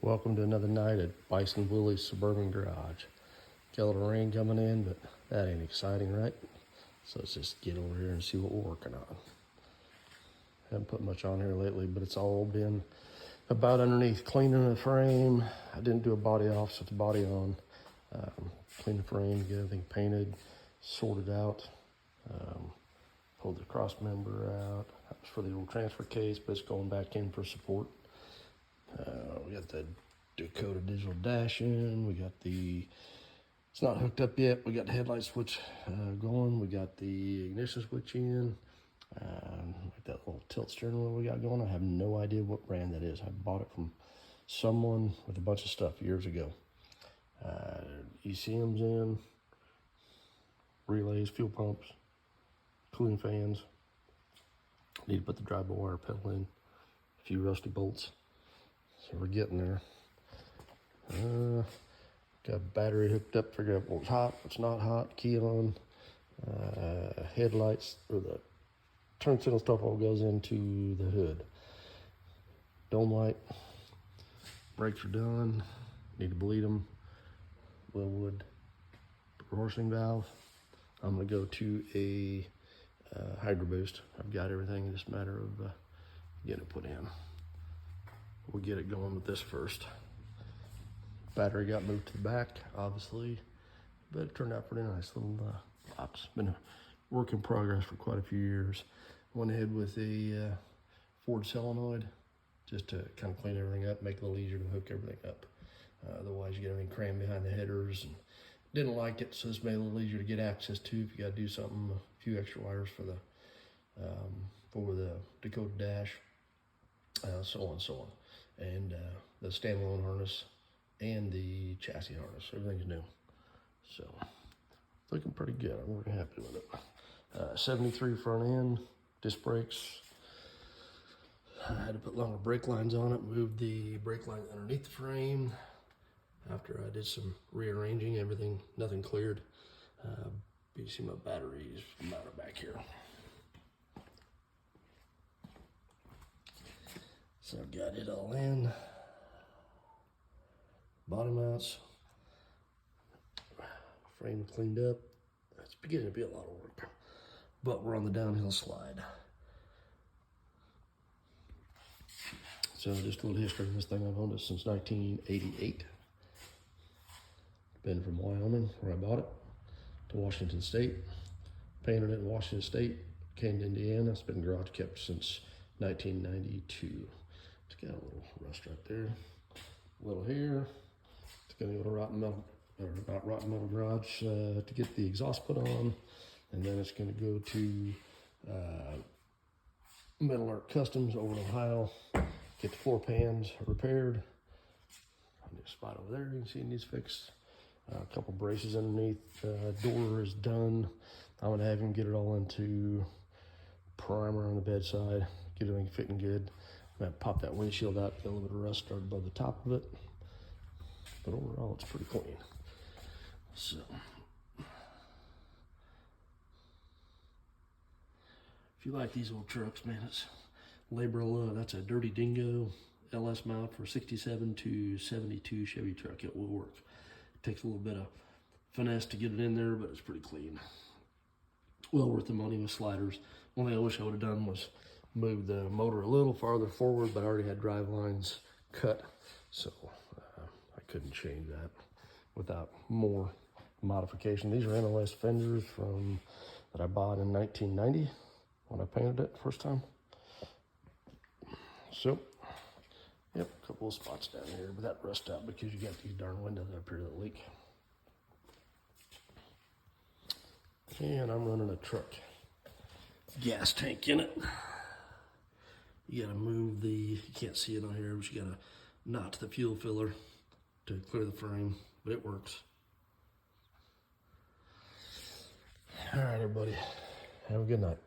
Welcome to another night at Bison Willie's Suburban Garage. Got a little rain coming in, but that ain't exciting, right? So let's just get over here and see what we're working on. Haven't put much on here lately, but it's all been about underneath cleaning the frame. I didn't do a body off, so it's body on. Clean the frame, get everything painted, sorted out. Pulled the cross member out. That was for the old transfer case, but it's going back in for support. We got the Dakota digital dash in. We got it's not hooked up yet. We got the headlight switch going. We got the ignition switch in. Like that little tilt steering wheel we got going. I have no idea what brand that is. I bought it from someone with a bunch of stuff years ago. ECM's in. Relays, fuel pumps, cooling fans. Need to put the drive-by-wire pedal in. A few rusty bolts. So we're getting there. Got battery hooked up, figure out what's hot, what's not hot, key on. Headlights, or the turn signal stuff all goes into the hood. Dome light, brakes are done, need to bleed them. Willwood reversing valve. I'm gonna go to a Hydro Boost. I've got everything, it's just a matter of getting it put in. We'll get it going with this first. Battery got moved to the back, obviously, but it turned out pretty nice. Little box. Been a work in progress for quite a few years. Went ahead with a Ford solenoid just to kind of clean everything up, make it a little easier to hook everything up. Otherwise, you get everything crammed behind the headers. And didn't like it, so this made it a little easier to get access to if you got to do something. A few extra wires for the Dakota dash, so on and so on. And the standalone harness and the chassis harness. Everything's new. So, looking pretty good. I'm really happy with it. 73 front end, disc brakes. I had to put longer brake lines on it, moved the brake line underneath the frame. After I did some rearranging, nothing cleared. You see my batteries mounted back here. So I've got it all in. Body mounts. Frame cleaned up. It's beginning to be a lot of work, but we're on the downhill slide. So just a little history of this thing. I've owned it since 1988. Been from Wyoming, where I bought it, to Washington State. Painted it in Washington State. Came to Indiana. It's been garage kept since 1992. It's got a little rust right there. A little here. It's gonna go to Rotten Metal, or not Rotten Metal Garage to get the exhaust put on. And then it's gonna go to Metal Art Customs over in Ohio. Get the floor pans repaired. I'll do a spot over there, you can see it needs fixed. A couple braces underneath. Door is done. I'm gonna have him get it all into primer on the bedside, get everything fitting good. I'm gonna pop that windshield out, get a little bit of rust started above the top of it. But overall, it's pretty clean. So, if you like these old trucks, man, it's labor of love. That's a Dirty Dingo LS mount for 67 to 72 Chevy truck. It will work. It takes a little bit of finesse to get it in there, but it's pretty clean. Well worth the money with sliders. One thing I wish I would have done was move the motor a little farther forward, but I already had drive lines cut, so I couldn't change that without more modification. These are NOS fenders that I bought in 1990 when I painted it the first time. So, yep, a couple of spots down here, but that rust out because you got these darn windows up here that leak. And I'm running a truck gas tank in it. You gotta move you can't see it on here, but you gotta notch the fuel filler to clear the frame, but it works. All right, everybody, have a good night.